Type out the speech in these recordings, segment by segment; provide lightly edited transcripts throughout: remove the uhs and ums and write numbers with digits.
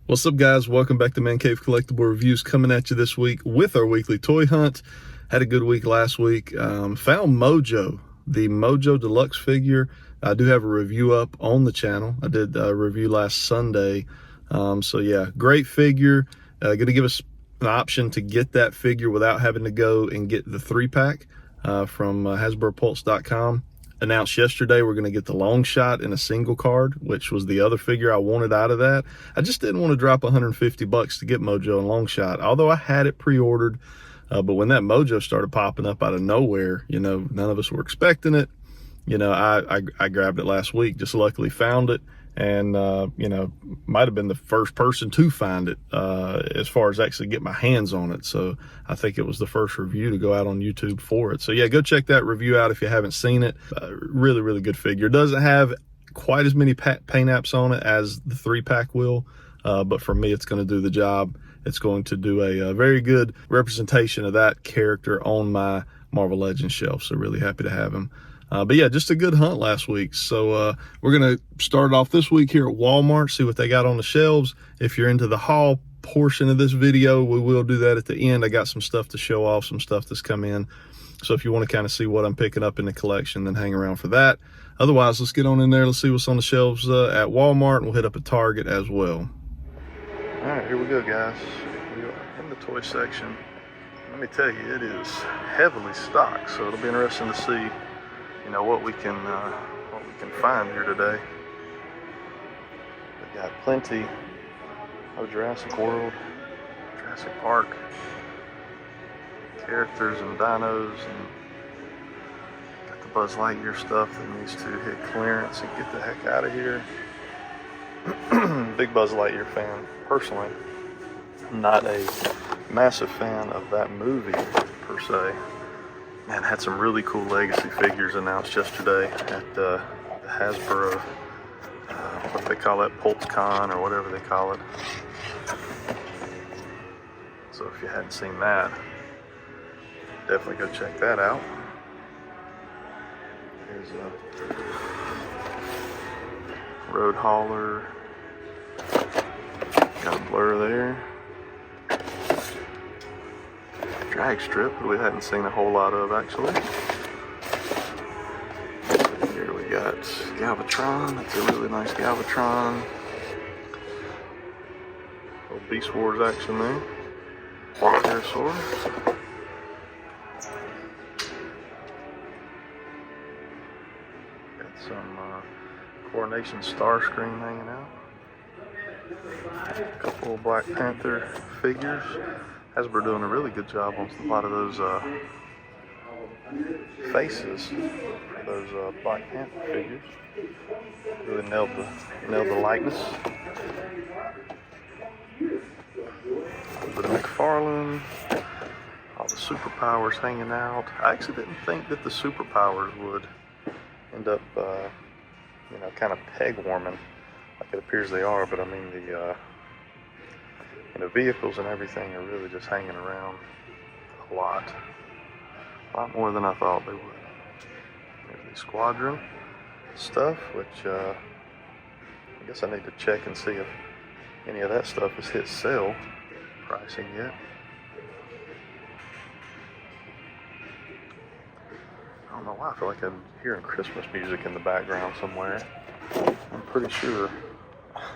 What's up, guys? Welcome back to ManCave Collectible Reviews, coming at you this week with our weekly toy hunt. Had a good week last week. Found Mojo, the Mojo Deluxe figure. I do have a review up on the channel. I did a review last Sunday. So yeah, great figure. Going to give us an option to get that figure without having to go and get the 3-pack from HasbroPulse.com. Announced yesterday we're going to get the long shot in a single card, which was the other figure I wanted out of that. I just didn't want to drop $150 to get Mojo and long shot, although I had it pre-ordered. But when that Mojo started popping up out of nowhere, you know, none of us were expecting it. You know, I grabbed it last week, just luckily found it, and you know, might have been the first person to find it as far as actually get my hands on it. So I think it was the first review to go out on YouTube for it. So yeah, go check that review out if you haven't seen it. Really good figure. Doesn't have quite as many paint apps on it as the 3-pack will, but for me it's going to do the job. It's going to do a very good representation of that character on my Marvel Legends shelf, so really happy to have him. But yeah, just a good hunt last week. So we're going to start off this week here at Walmart, see what they got on the shelves. If you're into the haul portion of this video, we will do that at the end. I got some stuff to show off, some stuff that's come in. So if you want to kind of see what I'm picking up in the collection, then hang around for that. Otherwise, let's get on in there. Let's see what's on the shelves at Walmart, and we'll hit up a Target as well. All right, here we go, guys. We are in the toy section. Let me tell you, it is heavily stocked, so it'll be interesting to see, you know, what we can find here today. We got plenty of Jurassic World, Jurassic Park characters and dinos, and got the Buzz Lightyear stuff that needs to hit clearance and get the heck out of here. Big Buzz Lightyear fan, personally. Not a massive fan of that movie per se. Man, had some really cool legacy figures announced yesterday at the Hasbro, what do they call it, PulseCon or whatever they call it. So if you hadn't seen that, definitely go check that out. Here's a Road Hauler, got a Blur there. Drag strip that we hadn't seen a whole lot of, actually. Here we got Galvatron. That's a really nice Galvatron. Little Beast Wars action there. Pterosaur. Got some Coronation Starscream hanging out. A couple of Black Panther figures. Hasbro doing a really good job on a lot of those faces for those Black Panther figures. Really nailed the likeness. A little bit of McFarlane. All the superpowers hanging out. I actually didn't think that the superpowers would end up, you know, kind of peg warming like it appears they are. But I mean, the vehicles and everything are really just hanging around a lot more than I thought they would. There's the Squadron stuff, which I guess I need to check and see if any of that stuff has hit sale pricing yet. I don't know why I feel like I'm hearing Christmas music in the background somewhere. I'm pretty sure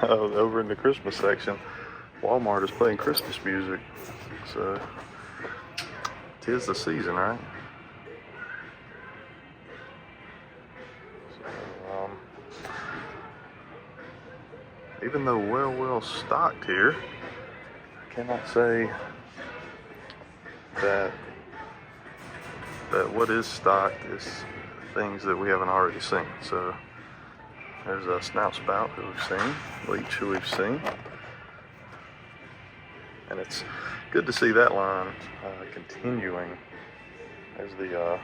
over in the Christmas section, Walmart is playing Christmas music, so 'tis the season, right? So, even though well stocked here, I cannot say that what is stocked is things that we haven't already seen. So there's a Snout Spout who we've seen, Leech who we've seen. And it's good to see that line continuing. There's the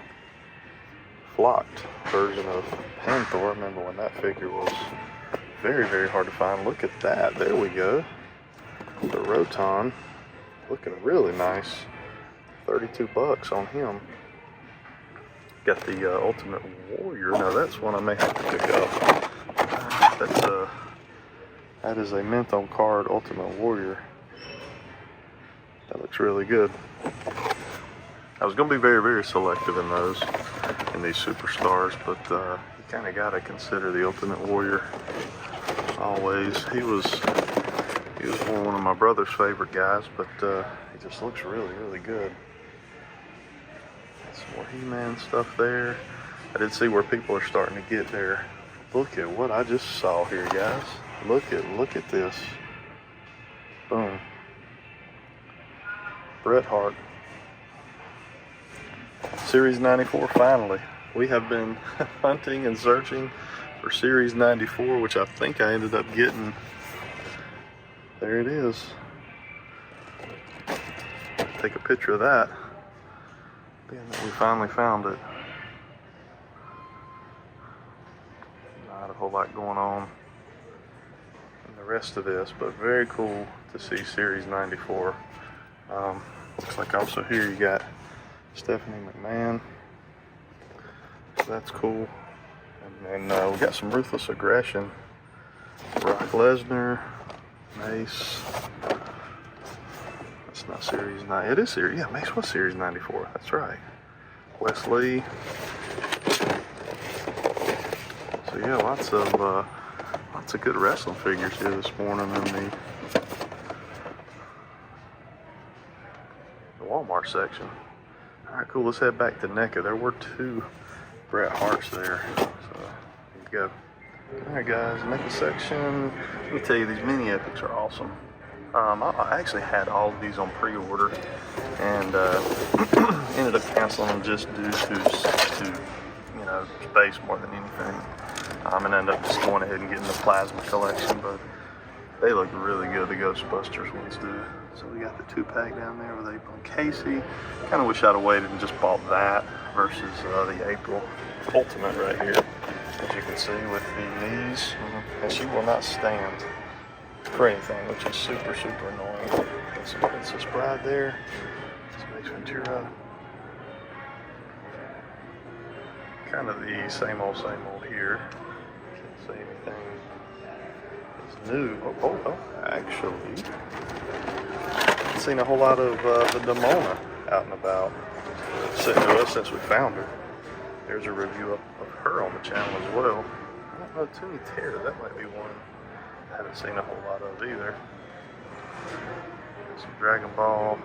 flocked version of Panther. I remember when that figure was very hard to find. Look at that. There we go. The Roton. Looking really nice. $32 on him. Got the Ultimate Warrior. Now that's one I may have to pick up. That is a mint on card Ultimate Warrior. That looks really good. I was going to be very, very selective in those, in these superstars, but you kind of got to consider the Ultimate Warrior always. He was one of my brother's favorite guys, but he just looks really, really good. Some more He-Man stuff there. I did see where people are starting to get there. Look at what I just saw here, guys. Look at this. Boom. Bret Hart. Series 94, finally. We have been hunting and searching for Series 94, which I think I ended up getting. There it is. Take a picture of that. Being that we finally found it. Not a whole lot going on in the rest of this, but very cool to see Series 94. Looks like also here you got Stephanie McMahon, so that's cool. And then we got some Ruthless Aggression, Brock Lesnar, Mace. That's not Series 9. It is Series. Yeah, Mace was Series 94. That's right. Wesley. So yeah, lots of good wrestling figures here this morning in the Walmart section. All right, cool. Let's head back to NECA. There were 2 Bret Harts there. So here we go. All right, guys, NECA section. Let me tell you, these mini epics are awesome. I actually had all of these on pre-order and ended up canceling them just due to space more than anything. And ended up just going ahead and getting the plasma collection, but they look really good. The Ghostbusters ones do. So we got the 2-pack down there with April and Casey. Kind of wish I'd have waited and just bought that versus the April Ultimate right here, as you can see with the knees. And she will not stand for anything, which is super, super annoying. Got some Princess Bride there. Some Ace Ventura. Kind of the same old here. Can't say anything is new. Oh, actually, I've seen a whole lot of the Demona out and about. Sitting to us since we found her. There's a review of her on the channel as well. I don't know, Toonie Terror, that might be one I haven't seen a whole lot of either. Some Dragon Ball.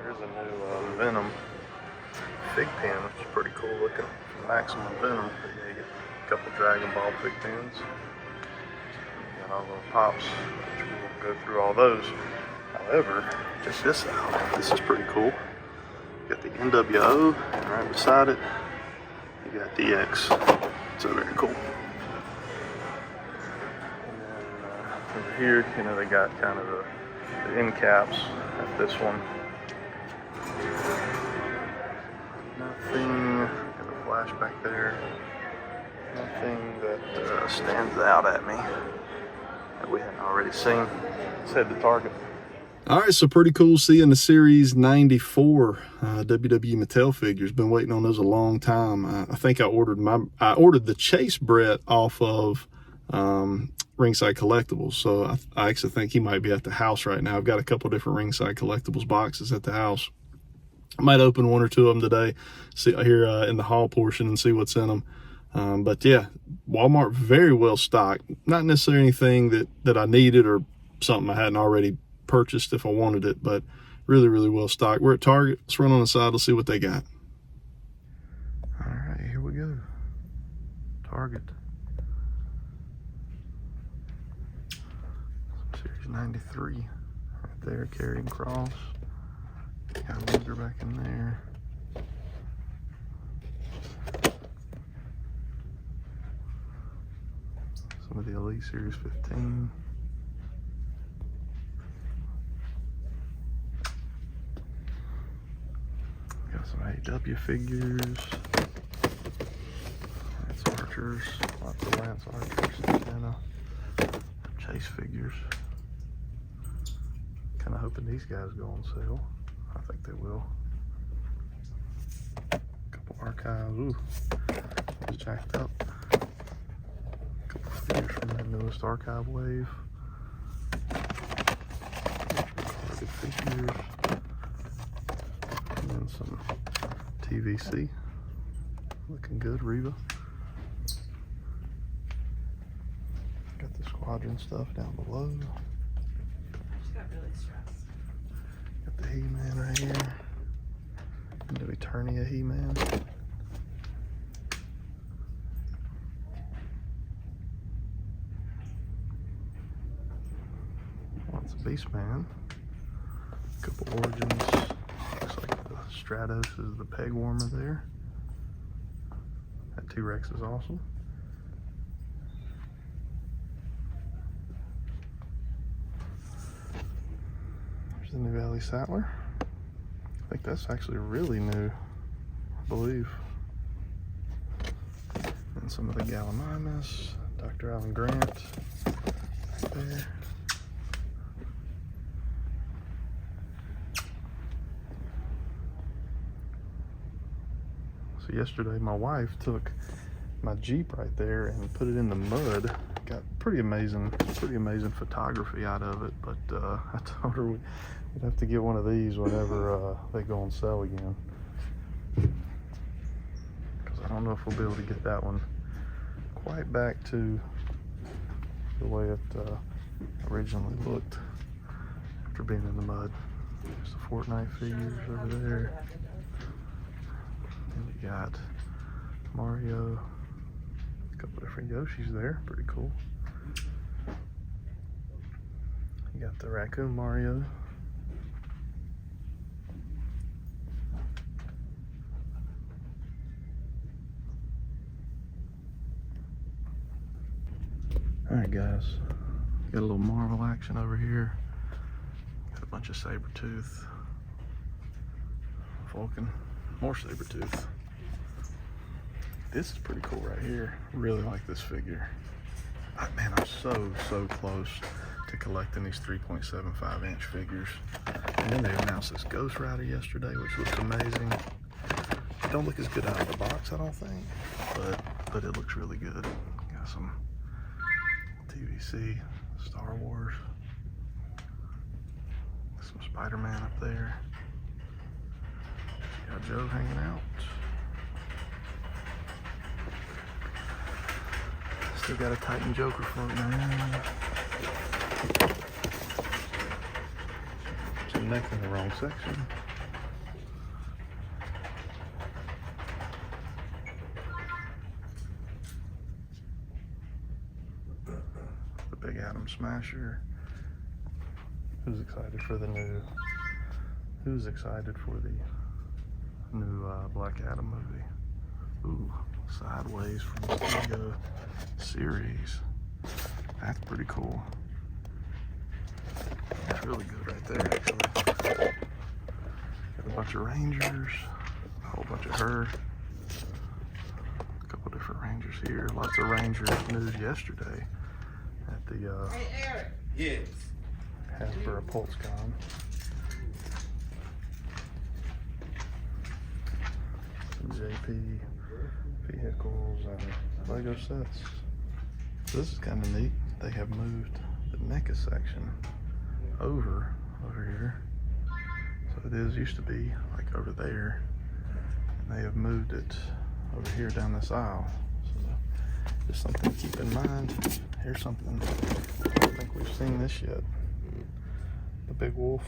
There's a new Venom fig pen, which is pretty cool looking from Maximum Venom. But yeah, you get a couple Dragon Ball fig pens. Got all the pops, which we won't go through all those. However, check this out. This is pretty cool. You got the NWO, and right beside it, you got DX. So very cool. And then over here, they got kind of the end caps at this one. Nothing, got a flashback there. Nothing that stands out at me that we hadn't already seen. Let's head to Target. All right, so pretty cool seeing the Series 94 WWE Mattel figures. Been waiting on those a long time. I think I ordered the Chase Brett off of Ringside Collectibles. So I actually think he might be at the house right now. I've got a couple different Ringside Collectibles boxes at the house. I might open 1 or 2 of them today, see here in the haul portion and see what's in them. But yeah, Walmart very well stocked. Not necessarily anything that I needed or something I hadn't already purchased if I wanted it, but really, really well stocked. We're at Target. Let's run on the side. Let's see what they got. All right, here we go. Target. Series 93 right there, carrying cross. Got Luger back in there. Some of the Elite Series 15. Got some AEW figures. Lance Archers. Lots of Lance Archers. And Chase figures. Kind of hoping these guys go on sale. I think they will. A couple archives. Ooh, it's jacked up. figures from that newest archive wave. Good figures. And then some TVC. Looking good, Reva. Got the Squadron stuff down below. She got really stressed. Got the He-Man right here. New Eternia He-Man. Lots of Beastman. A couple Origins. Looks like the Stratos is the peg warmer there. That T-Rex is awesome. There's the new Ellie Sattler. I think that's actually really new, I believe. And some of the Gallimimus, Dr. Alan Grant, right there. So yesterday my wife took my Jeep right there and put it in the mud. Got pretty amazing photography out of it, but I told her we'd have to get one of these whenever they go on sale again. Because I don't know if we'll be able to get that one quite back to the way it originally looked after being in the mud. There's the Fortnite figures over there. And we got Mario. A couple different Yoshis there, pretty cool. You got the Raccoon Mario. Alright guys, got a little Marvel action over here. Got a bunch of Sabretooth. Vulcan, more Sabretooth. This is pretty cool right here. Really like this figure. Man, I'm so close to collecting these 3.75 inch figures. And then they announced this Ghost Rider yesterday, which looks amazing. It don't look as good out of the box, I don't think, but it looks really good. Got some TVC, Star Wars, some Spider-Man up there. Got Joe hanging out. Still got a Titan Joker floating around. Some neck in the wrong section. The Big Atom Smasher. Who's excited for the new? Who's excited for the new Black Adam movie? Ooh, Sideways from the Lego series. That's pretty cool. That's really good right there, actually. Got a bunch of Rangers, a whole bunch of her. A couple different Rangers here. Lots of Ranger news yesterday at the Hey Eric. Yes. Hasbro PulseCon. Some JP vehicles and Lego sets. So this is kind of neat. They have moved the NECA section over here. So it used to be like over there, and they have moved it over here down this aisle. So just something to keep in mind. Here's something, I don't think we've seen this yet. The Big Wolf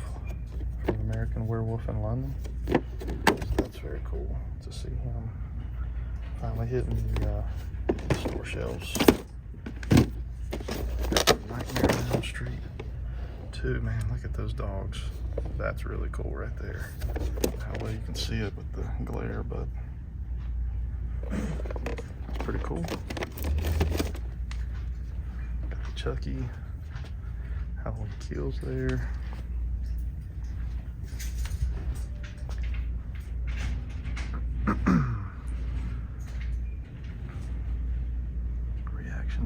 from American Werewolf in London. So that's very cool to see him finally hitting the store shelves. Nightmare on Elm Street 2, man, look at those dogs. That's really cool right there. How well you can see it with the glare, but it's pretty cool. Got the Chucky, Halloween Kills there.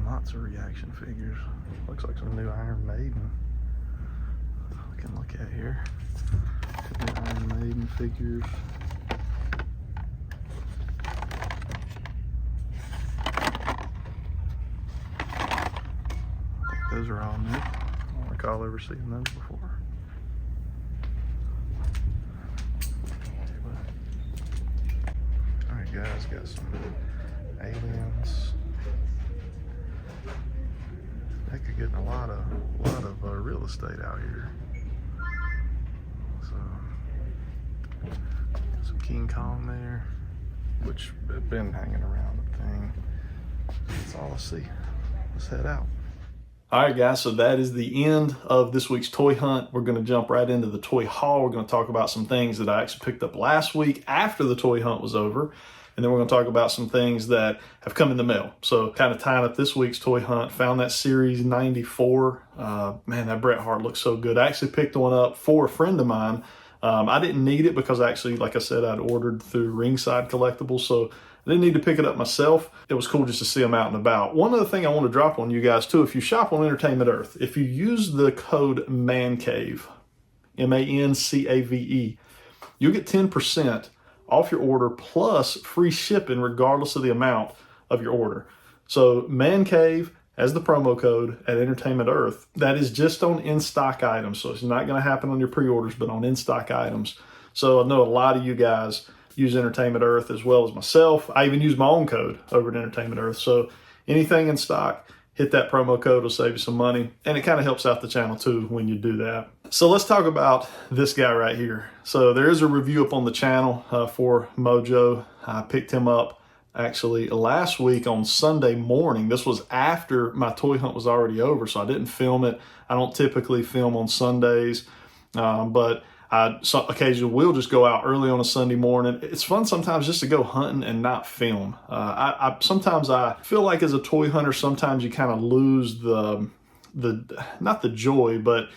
Lots of reaction figures. Looks like some new Iron Maiden we can look at here. Some new Iron Maiden figures. Those are all new. I don't recall ever seeing those before. All right, guys, got some aliens. They could get in a lot of real estate out here. So, some King Kong there, which have been hanging around the thing. That's all I see. Let's head out. All right, guys, so that is the end of this week's toy hunt. We're going to jump right into the toy haul. We're going to talk about some things that I actually picked up last week after the toy hunt was over. And then we're going to talk about some things that have come in the mail. So kind of tying up this week's toy hunt, found that Series 94. Man, that Bret Hart looks so good. I actually picked one up for a friend of mine. I didn't need it because actually, like I said, I'd ordered through Ringside Collectibles. So I didn't need to pick it up myself. It was cool just to see them out and about. One other thing I want to drop on you guys too, if you shop on Entertainment Earth, if you use the code ManCave, MANCAVE, you'll get 10% off your order plus free shipping regardless of the amount of your order. So ManCave has the promo code at Entertainment Earth. That is just on in-stock items. So it's not going to happen on your pre-orders, but on in-stock items. So I know a lot of you guys use Entertainment Earth as well as myself. I even use my own code over at Entertainment Earth. So anything in stock, hit that promo code, will save you some money. And it kind of helps out the channel too when you do that. So let's talk about this guy right here. So there is a review up on the channel for Mojo. I picked him up actually last week on Sunday morning. This was after my toy hunt was already over, so I didn't film it. I don't typically film on Sundays, but I occasionally will just go out early on a Sunday morning. It's fun sometimes just to go hunting and not film. Sometimes I feel like as a toy hunter, sometimes you kind of lose the not the joy, but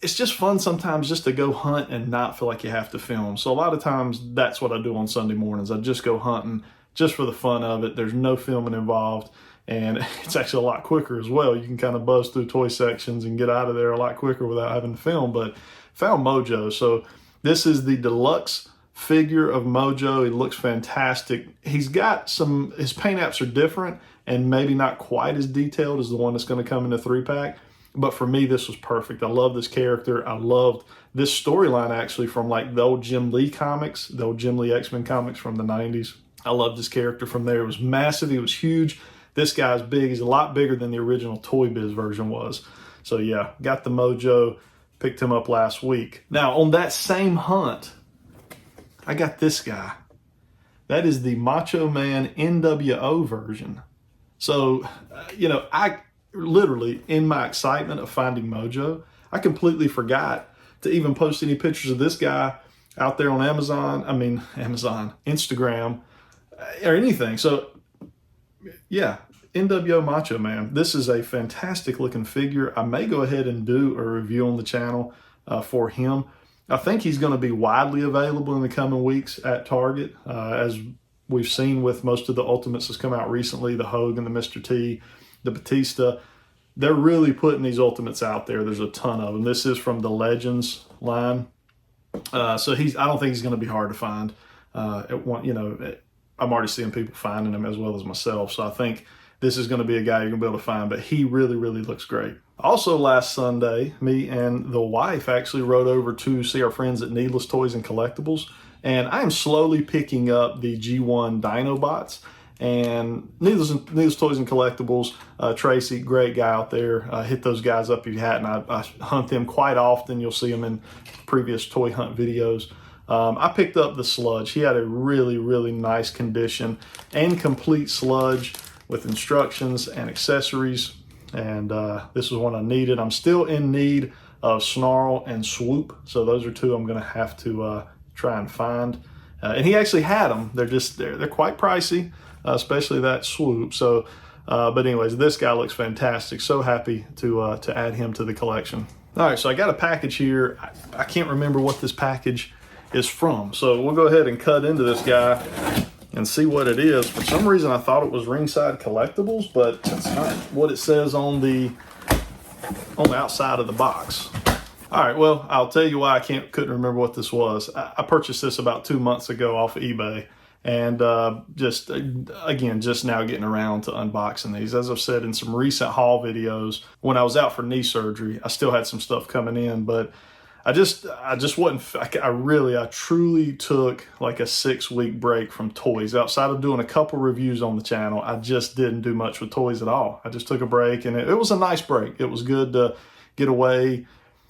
it's just fun sometimes just to go hunt and not feel like you have to film. So a lot of times that's what I do on Sunday mornings. I just go hunting just for the fun of it. There's no filming involved, and it's actually a lot quicker as well. You can kind of buzz through toy sections and get out of there a lot quicker without having to film. But found Mojo. So this is the deluxe figure of Mojo. He looks fantastic. He's got his paint apps are different and maybe not quite as detailed as the one that's going to come in the 3-pack. But for me, this was perfect. I love this character. I loved this storyline actually from like the old Jim Lee comics, the old Jim Lee X-Men comics from the 90s. I loved this character from there. It was massive. He was huge. This guy's big. He's a lot bigger than the original Toy Biz version was. So yeah, got the Mojo. Picked him up last week. Now, on that same hunt, I got this guy. That is the Macho Man NWO version. So, I literally, in my excitement of finding Mojo, I completely forgot to even post any pictures of this guy out there on Instagram, or anything. So, yeah. NWO Macho Man. This is a fantastic looking figure. I may go ahead and do a review on the channel for him. I think he's going to be widely available in the coming weeks at Target. As we've seen with most of the Ultimates that's come out recently, the Hogan, the Mr. T, the Batista, they're really putting these Ultimates out there. There's a ton of them. This is from the Legends line. So I don't think he's going to be hard to find. I'm already seeing people finding them as well as myself. So I think this is going to be a guy you're going to be able to find, but he really, really looks great. Also last Sunday, me and the wife actually rode over to see our friends at Needless Toys and Collectibles, and I am slowly picking up the G1 Dinobots. And Needless Toys and Collectibles, Tracy, great guy out there. Hit those guys up if you hadn't. I hunt them quite often. You'll see them in previous toy hunt videos. I picked up the Sludge. He had a really, really nice condition and complete Sludge with instructions and accessories, and this is one I needed. I'm still in need of Snarl and Swoop, so those are two I'm going to have to try and find. And he actually had them. They're quite pricey, especially that Swoop. So, but anyways, this guy looks fantastic. So happy to add him to the collection. All right, so I got a package here. I can't remember what this package is from, so we'll go ahead and cut into this guy and see what it is. For some reason, I thought it was Ringside Collectibles, but that's not what it says on the outside of the box. All right, well, I'll tell you why I couldn't remember what this was. I purchased this about 2 months ago off of eBay, And just now getting around to unboxing these. As I've said in some recent haul videos, when I was out for knee surgery, I still had some stuff coming in, but I just wasn't, I truly took like a 6-week break from toys. Outside of doing a couple reviews on the channel, I just didn't do much with toys at all. I just took a break, and it was a nice break. It was good to get away,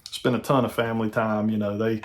spend a ton of family time. You know,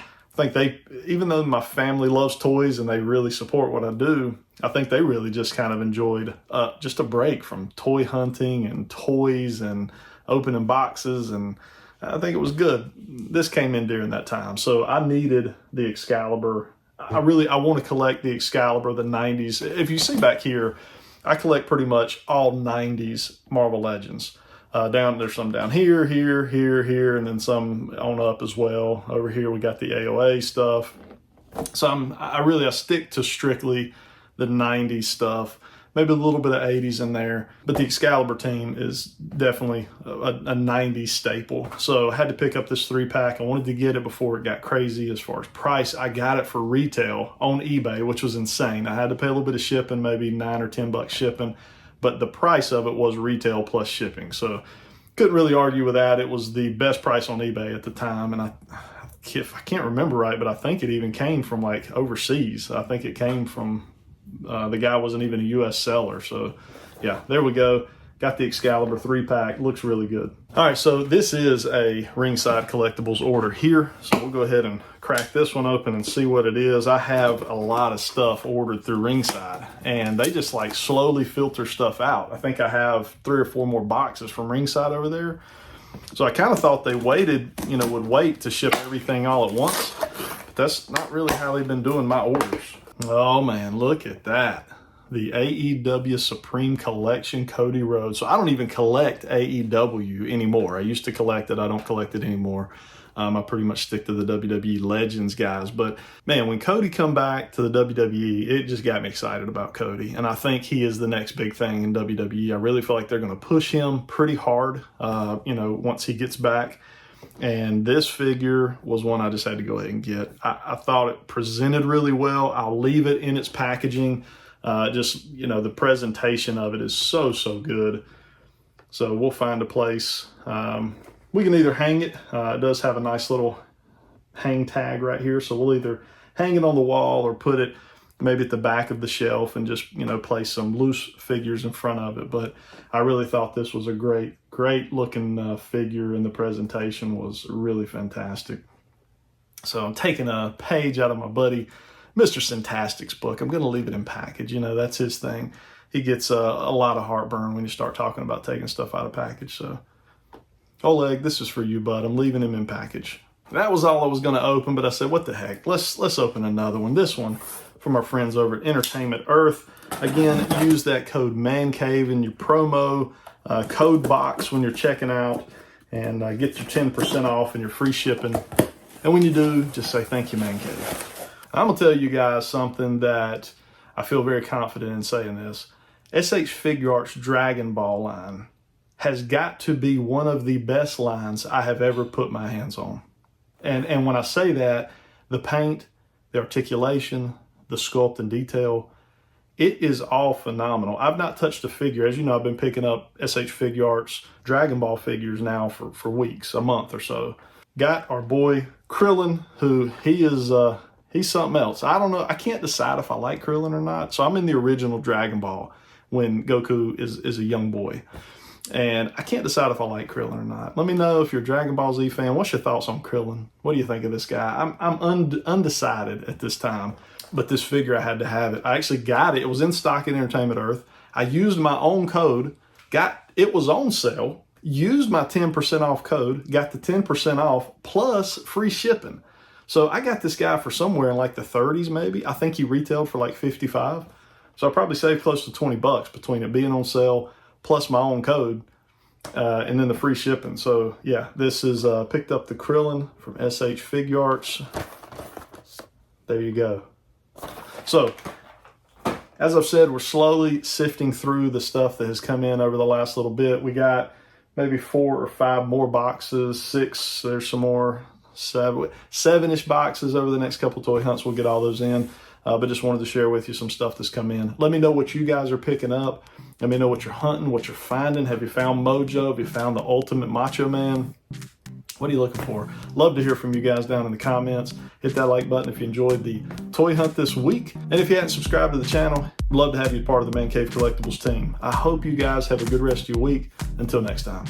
even though my family loves toys and they really support what I do, I think they really just kind of enjoyed just a break from toy hunting and toys and opening boxes, and I think it was good. This came in during that time, so I needed the Excalibur. I want to collect the Excalibur, the 90s. If you see back here, I collect pretty much all 90s Marvel Legends. There's some down here, and then some on up as well. Over here we got the AOA stuff. So I stick to strictly the 90s stuff. Maybe a little bit of 80s in there. But the Excalibur team is definitely a 90s staple. So I had to pick up this 3-pack. I wanted to get it before it got crazy as far as price. I got it for retail on eBay, which was insane. I had to pay a little bit of shipping, maybe $9 or $10 shipping. But the price of it was retail plus shipping. So couldn't really argue with that. It was the best price on eBay at the time. And I can't remember right, but I think it even came from like overseas. I think it came from, the guy wasn't even a U.S. seller. So yeah, there we go. Got the Excalibur 3-pack. Looks really good. All right, so this is a Ringside Collectibles order here. So we'll go ahead and crack this one open and see what it is. I have a lot of stuff ordered through Ringside, and they just like slowly filter stuff out. I think I have 3 or 4 more boxes from Ringside over there. So I kind of thought they would wait to ship everything all at once. But that's not really how they've been doing my orders. Oh man, look at that. The AEW Supreme Collection Cody Rhodes. So I don't even collect AEW anymore. I used to collect it. I don't collect it anymore. I pretty much stick to the WWE Legends guys. But man, when Cody come back to the WWE, it just got me excited about Cody. And I think he is the next big thing in WWE. I really feel like they're going to push him pretty hard, once he gets back. And this figure was one I just had to go ahead and get. I thought it presented really well. I'll leave it in its packaging. The presentation of it is so good. So we'll find a place. We can either hang it. It does have a nice little hang tag right here. So we'll either hang it on the wall or put it maybe at the back of the shelf and just, place some loose figures in front of it. But I really thought this was a great looking figure, and the presentation was really fantastic. So I'm taking a page out of my buddy Mr. Syntastic's book. I'm going to leave it in package. That's his thing. He gets a lot of heartburn when you start talking about taking stuff out of package. So, Oleg, this is for you, bud. I'm leaving him in package. That was all I was going to open, but I said, what the heck? Let's open another one. This one from our friends over at Entertainment Earth. Again, use that code ManCave in your promo code box when you're checking out, and get your 10% off and your free shipping. And when you do, just say thank you, ManCave. I'm going to tell you guys something that I feel very confident in saying this. SH Figure Arts Dragon Ball line has got to be one of the best lines I have ever put my hands on. And when I say that, the paint, the articulation, the sculpt and detail, it is all phenomenal. I've not touched a figure. As you know, I've been picking up SH Figure Arts Dragon Ball figures now for weeks, a month or so. Got our boy Krillin, who he's something else. I don't know. I can't decide if I like Krillin or not. So I'm in the original Dragon Ball when Goku is a young boy. And I can't decide if I like Krillin or not. Let me know if you're a Dragon Ball Z fan. What's your thoughts on Krillin? What do you think of this guy? I'm undecided at this time. But this figure, I had to have it. I actually got it. It was in stock at Entertainment Earth. I used my own code. It was on sale. Used my 10% off code. Got the 10% off plus free shipping. So I got this guy for somewhere in like the 30s maybe. I think he retailed for like 55. So I probably saved close to $20 between it being on sale plus my own code and then the free shipping. So yeah, this is picked up the Krillin from SH Figure Arts. There you go. So as I've said, we're slowly sifting through the stuff that has come in over the last little bit. We got maybe 4 or 5 more boxes, 6, there's some more. 7-ish boxes over the next couple toy hunts. We'll get all those in. but just wanted to share with you some stuff that's come in. Let me know what you guys are picking up. Let me know what you're hunting, what you're finding. Have you found Mojo? Have you found the ultimate Macho Man? What are you looking for? Love to hear from you guys down in the comments. Hit that like button if you enjoyed the toy hunt this week. And if you hadn't subscribed to the channel, love to have you part of the ManCave Collectibles team. I hope you guys have a good rest of your week. Until next time.